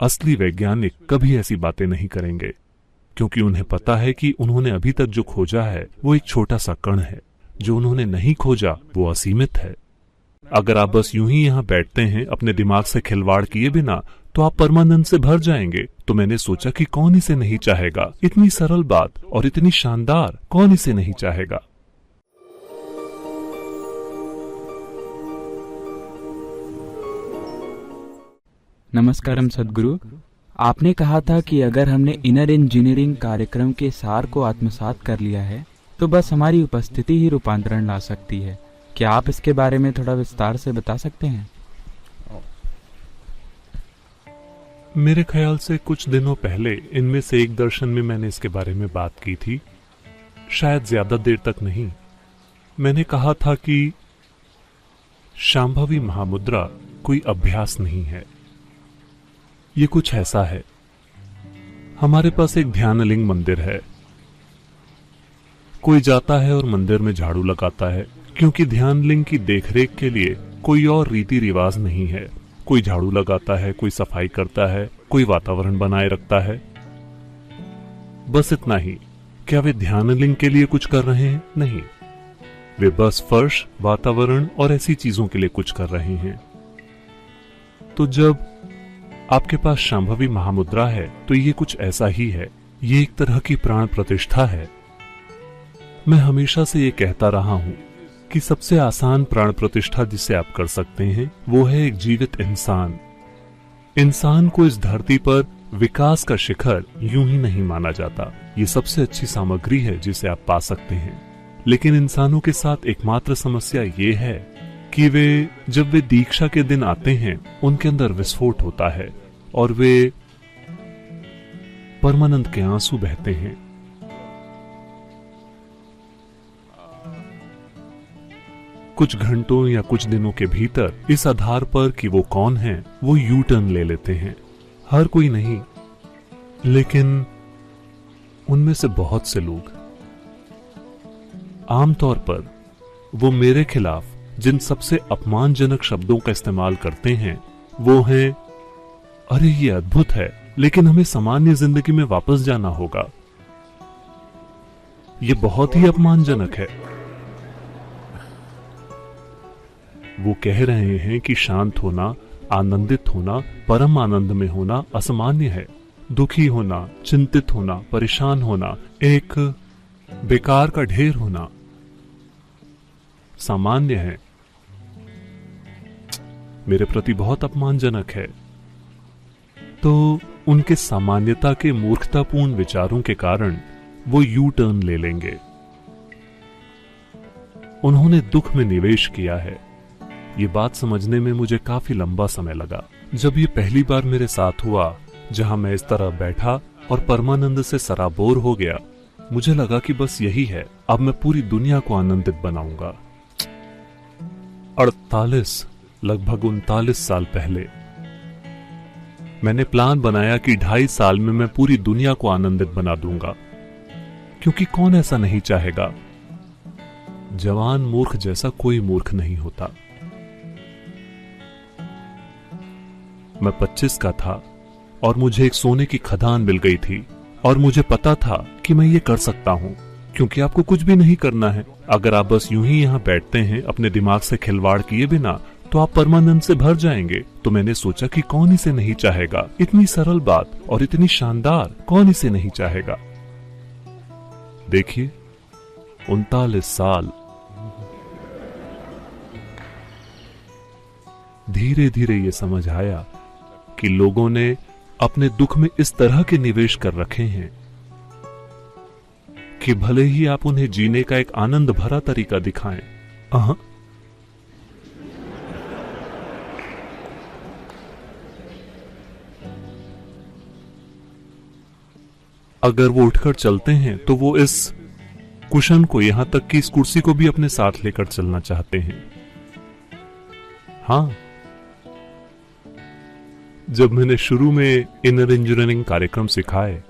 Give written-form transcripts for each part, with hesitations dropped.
असली वैज्ञानिक कभी ऐसी बातें नहीं करेंगे, क्योंकि उन्हें पता है कि उन्होंने अभी तक जो खोजा है वो एक छोटा सा कण है। जो उन्होंने नहीं खोजा वो असीमित है। अगर आप बस यूं ही यहाँ बैठते हैं अपने दिमाग से खिलवाड़ किए बिना, तो आप परमानंद से भर जाएंगे। तो मैंने सोचा कि कौन इसे नहीं चाहेगा। इतनी सरल बात और इतनी शानदार, कौन इसे नहीं चाहेगा। नमस्कारम सद्गुरु। आपने कहा था कि अगर हमने इनर इंजीनियरिंग कार्यक्रम के सार को आत्मसात कर लिया है तो बस हमारी उपस्थिति ही रूपांतरण ला सकती है। क्या आप इसके बारे में थोड़ा विस्तार से बता सकते हैं? मेरे ख्याल से कुछ दिनों पहले इनमें से एक दर्शन में मैंने इसके बारे में बात की थी, शायद ज्यादा देर तक नहीं। मैंने कहा था कि शांभवी महामुद्रा कोई अभ्यास नहीं है। ये कुछ ऐसा है, हमारे पास एक ध्यानलिंग मंदिर है। कोई जाता है और मंदिर में झाड़ू लगाता है, क्योंकि ध्यानलिंग की देखरेख के लिए कोई और रीति रिवाज नहीं है। कोई झाड़ू लगाता है, कोई सफाई करता है, कोई वातावरण बनाए रखता है, बस इतना ही। क्या वे ध्यानलिंग के लिए कुछ कर रहे हैं? नहीं, वे बस फर्श, वातावरण और ऐसी चीजों के लिए कुछ कर रहे हैं। तो जब आपके पास शांभवी महामुद्रा है तो ये कुछ ऐसा ही है। ये एक तरह की प्राण प्रतिष्ठा है। मैं हमेशा से ये कहता रहा हूं कि सबसे आसान प्राण प्रतिष्ठा जिसे आप कर सकते हैं वो है एक जीवित इंसान। इंसान को इस धरती पर विकास का शिखर यूं ही नहीं माना जाता। ये सबसे अच्छी सामग्री है जिसे आप पा सकते हैं। लेकिन इंसानों के साथ एकमात्र समस्या ये है कि जब वे दीक्षा के दिन आते हैं उनके अंदर विस्फोट होता है और वे परमानंद के आंसू बहते हैं। कुछ घंटों या कुछ दिनों के भीतर इस आधार पर कि वो कौन है, वो यू टर्न ले लेते हैं। हर कोई नहीं, लेकिन उनमें से बहुत से लोग। आमतौर पर वो मेरे खिलाफ जिन सबसे अपमानजनक शब्दों का इस्तेमाल करते हैं वो हैं, अरे ये अद्भुत है, लेकिन हमें सामान्य जिंदगी में वापस जाना होगा। ये बहुत ही अपमानजनक है। वो कह रहे हैं कि शांत होना, आनंदित होना, परम आनंद में होना असामान्य है। दुखी होना, चिंतित होना, परेशान होना, एक बेकार का ढेर होना सामान्य है। मेरे प्रति बहुत अपमानजनक है। तो उनके सामान्यता के मूर्खतापूर्ण विचारों के कारण वो यू टर्न ले लेंगे। उन्होंने दुख में निवेश किया है। ये बात समझने में मुझे काफी लंबा समय लगा। जब ये पहली बार मेरे साथ हुआ, जहां मैं इस तरह बैठा और परमानंद से सराबोर हो गया, मुझे लगा कि बस यही है, अब मैं पूरी दुनिया को आनंदित बनाऊंगा। लगभग 39 साल पहले मैंने प्लान बनाया कि 2.5 साल में मैं पूरी दुनिया को आनंदित बना दूंगा, क्योंकि कौन ऐसा नहीं चाहेगा। जवान मूर्ख जैसा कोई मूर्ख नहीं होता। मैं 25 का था और मुझे एक सोने की खदान मिल गई थी और मुझे पता था कि मैं ये कर सकता हूं, क्योंकि आपको कुछ भी नहीं करना है। अगर आप बस यूं ही यहाँ बैठते हैं अपने दिमाग से खिलवाड़ किए बिना, तो आप परमानंद से भर जाएंगे। तो मैंने सोचा कि कौन इसे नहीं चाहेगा। इतनी सरल बात और इतनी शानदार, कौन इसे नहीं चाहेगा। देखिए, 39 साल। धीरे धीरे ये समझ आया कि लोगों ने अपने दुख में इस तरह के निवेश कर रखे हैं कि भले ही आप उन्हें जीने का एक आनंद भरा तरीका दिखाएं, अगर वो उठकर चलते हैं तो वो इस कुशन को, यहां तक कि इस कुर्सी को भी अपने साथ लेकर चलना चाहते हैं। हाँ, जब मैंने शुरू में इनर इंजीनियरिंग कार्यक्रम सिखाए,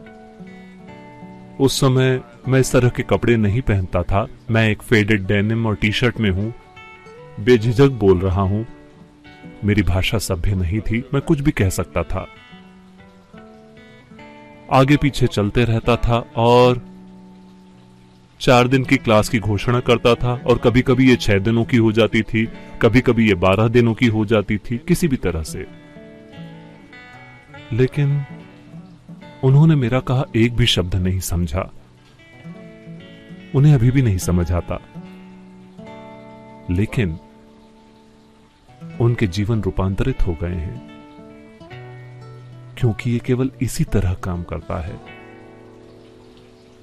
उस समय मैं इस तरह के कपड़े नहीं पहनता था। मैं एक फेडेड डेनिम और टी शर्ट में हूं, बेझिझक बोल रहा हूं। मेरी भाषा सभ्य नहीं थी, मैं कुछ भी कह सकता था। आगे पीछे चलते रहता था और 4 दिन की क्लास की घोषणा करता था, और कभी कभी ये 6 दिनों की हो जाती थी, कभी कभी ये 12 दिनों की हो जाती थी, किसी भी तरह से। लेकिन उन्होंने मेरा कहा एक भी शब्द नहीं समझा। उन्हें अभी भी नहीं समझ आता, लेकिन उनके जीवन रूपांतरित हो गए हैं, क्योंकि ये केवल इसी तरह काम करता है।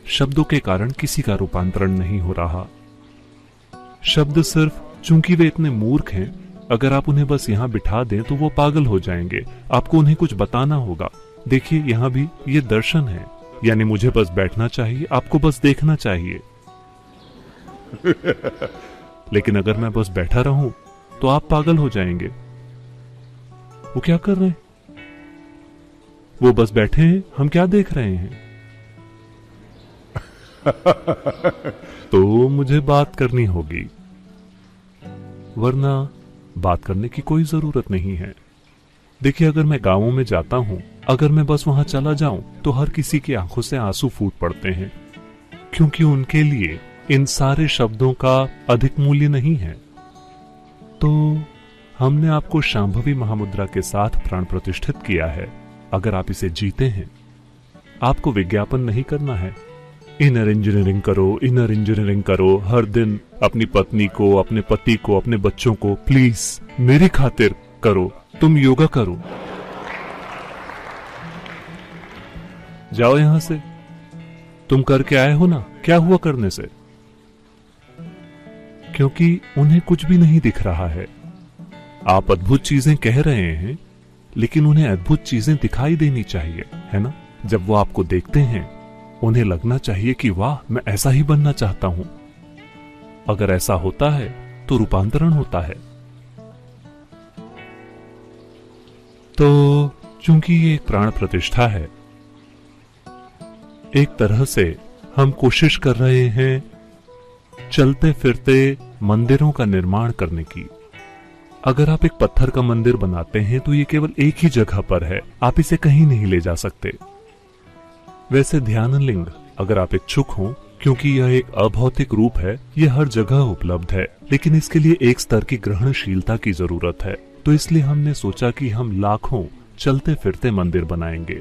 शब्दों के कारण किसी का रूपांतरण नहीं हो रहा। शब्द सिर्फ चूंकि वे इतने मूर्ख हैं, अगर आप उन्हें बस यहां बिठा दें तो वो पागल हो जाएंगे। आपको उन्हें कुछ बताना होगा। देखिए, यहां भी ये दर्शन है, यानी मुझे बस बैठना चाहिए, आपको बस देखना चाहिए। लेकिन अगर मैं बस बैठा रहूं तो आप पागल हो जाएंगे। वो क्या कर रहे हैं? वो बस बैठे हैं, हम क्या देख रहे हैं? तो मुझे बात करनी होगी, वरना बात करने की कोई जरूरत नहीं है। देखिए, अगर मैं गांवों में जाता हूं, अगर मैं बस वहां चला जाऊं तो हर किसी की आंखों से आंसू फूट पड़ते हैं, क्योंकि उनके लिए इन सारे शब्दों का अधिक मूल्य नहीं है। तो हमने आपको शांभवी महामुद्रा के साथ प्राण प्रतिष्ठित किया है। अगर आप इसे जीते हैं, आपको विज्ञापन नहीं करना है। इनर इंजीनियरिंग करो, इनर इंजीनियरिंग करो, हर दिन अपनी पत्नी को, अपने पति को, अपने बच्चों को प्लीज मेरी खातिर करो, तुम योगा करो। जाओ यहां से, तुम करके आए हो ना, क्या हुआ करने से? क्योंकि उन्हें कुछ भी नहीं दिख रहा है। आप अद्भुत चीजें कह रहे हैं, लेकिन उन्हें अद्भुत चीजें दिखाई देनी चाहिए, है ना? जब वो आपको देखते हैं, उन्हें लगना चाहिए कि वाह, मैं ऐसा ही बनना चाहता हूं। अगर ऐसा होता है तो रूपांतरण होता है। तो चूंकि ये एक प्राण प्रतिष्ठा है, एक तरह से हम कोशिश कर रहे हैं चलते फिरते मंदिरों का निर्माण करने की। अगर आप एक पत्थर का मंदिर बनाते हैं तो ये केवल एक ही जगह पर है, आप इसे कहीं नहीं ले जा सकते। वैसे ध्यान लिंग, अगर आप इच्छुक हों, क्योंकि यह एक अभौतिक रूप है, यह हर जगह उपलब्ध है, लेकिन इसके लिए एक स्तर की ग्रहणशीलता की जरूरत है। तो इसलिए हमने सोचा कि हम लाखों चलते फिरते मंदिर बनाएंगे।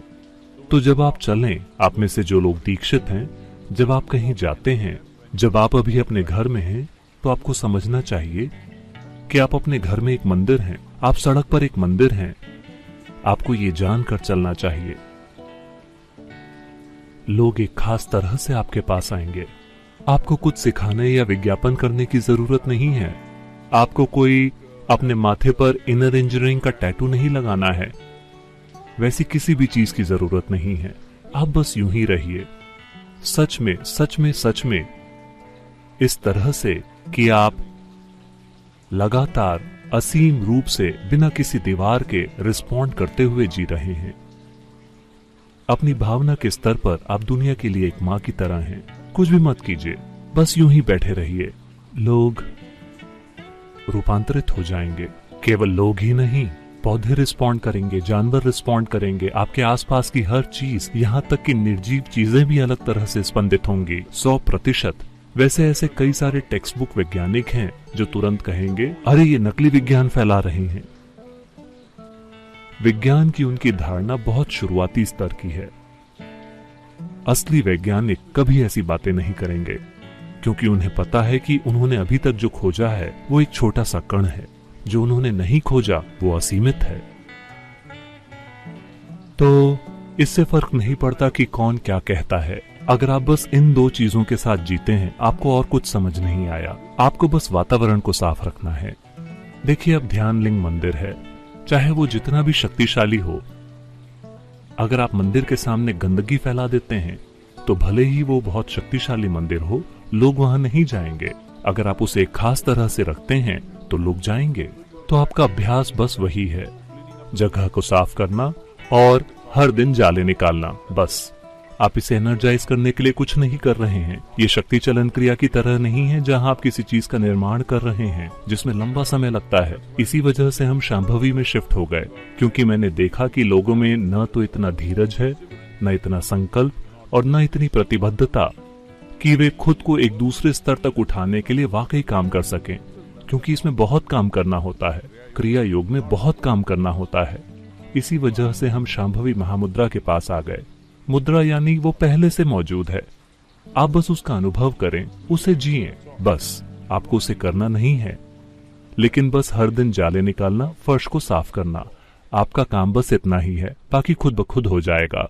तो जब आप चलें, आप में से जो लोग दीक्षित हैं, जब आप कहीं जाते हैं, जब आप अभी अपने घर में हैं, तो आपको समझना चाहिए कि आप अपने घर में एक मंदिर हैं, आप सड़क पर एक मंदिर हैं। आपको ये जानकर चलना चाहिए। लोग एक खास तरह से आपके पास आएंगे। आपको कुछ सिखाने या विज्ञापन करने की जरूरत नहीं है। आपको कोई अपने माथे पर इनर इंजीनियरिंग का टैटू नहीं लगाना है। वैसी किसी भी चीज की जरूरत नहीं है। आप बस यूं ही रहिए, सच में सच में सच में, इस तरह से कि आप लगातार असीम रूप से बिना किसी दीवार के रिस्पॉन्ड करते हुए जी रहे हैं। अपनी भावना के स्तर पर आप दुनिया के लिए एक मां की तरह हैं। कुछ भी मत कीजिए, बस यूं ही बैठे रहिए। लोग रूपांतरित हो जाएंगे। केवल लोग ही नहीं, पौधे रिस्पॉन्ड करेंगे, जानवर रिस्पॉन्ड करेंगे, आपके आसपास की हर चीज, यहाँ तक कि निर्जीव चीजें भी अलग तरह से स्पंदित होंगी, 100%। वैसे ऐसे कई सारे टेक्स्ट बुक वैज्ञानिक हैं जो तुरंत कहेंगे, अरे ये नकली विज्ञान फैला रहे हैं। विज्ञान की उनकी धारणा बहुत शुरुआती स्तर की है। असली वैज्ञानिक कभी ऐसी बातें नहीं करेंगे, क्योंकि उन्हें पता है कि उन्होंने अभी तक जो खोजा है वो एक छोटा सा कण है। जो उन्होंने नहीं खोजा वो असीमित है। तो इससे फर्क नहीं पड़ता कि कौन क्या कहता है। अगर आप बस इन 2 चीजों के साथ जीते हैं, आपको और कुछ समझ नहीं आया। आपको बस वातावरण को साफ रखना है। देखिए, अब ध्यान लिंग मंदिर है, चाहे वो जितना भी शक्तिशाली हो, अगर आप मंदिर के सामने गंदगी फैला देते हैं तो भले ही वो बहुत शक्तिशाली मंदिर हो, लोग वहां नहीं जाएंगे। अगर आप उसे एक खास तरह से रखते हैं तो लोग जाएंगे। तो आपका अभ्यास बस वही है, जगह को साफ करना और हर दिन जाले निकालना। बस आप इसे एनर्जाइज करने के लिए कुछ नहीं कर रहे हैं। ये शक्ति चलन क्रिया की तरह नहीं है जहां आप किसी चीज का निर्माण कर रहे हैं जिसमें लंबा समय लगता है। इसी वजह से हम शांभवी में शिफ्ट हो गए, क्योंकि मैंने देखा कि लोगों में न तो इतना धीरज है, न इतना संकल्प और न इतनी प्रतिबद्धता कि वे खुद को एक दूसरे स्तर तक उठाने के लिए वाकई काम कर सकें, क्योंकि इसमें बहुत काम करना होता है। क्रिया योग में बहुत काम करना होता है। इसी वजह से हम शांभवी महामुद्रा के पास आ गए। मुद्रा यानी वो पहले से मौजूद है, आप बस उसका अनुभव करें, उसे जिएं। बस आपको उसे करना नहीं है, लेकिन बस हर दिन जाले निकालना, फर्श को साफ करना, आपका काम बस इतना ही है। बाकी खुद ब खुद हो जाएगा।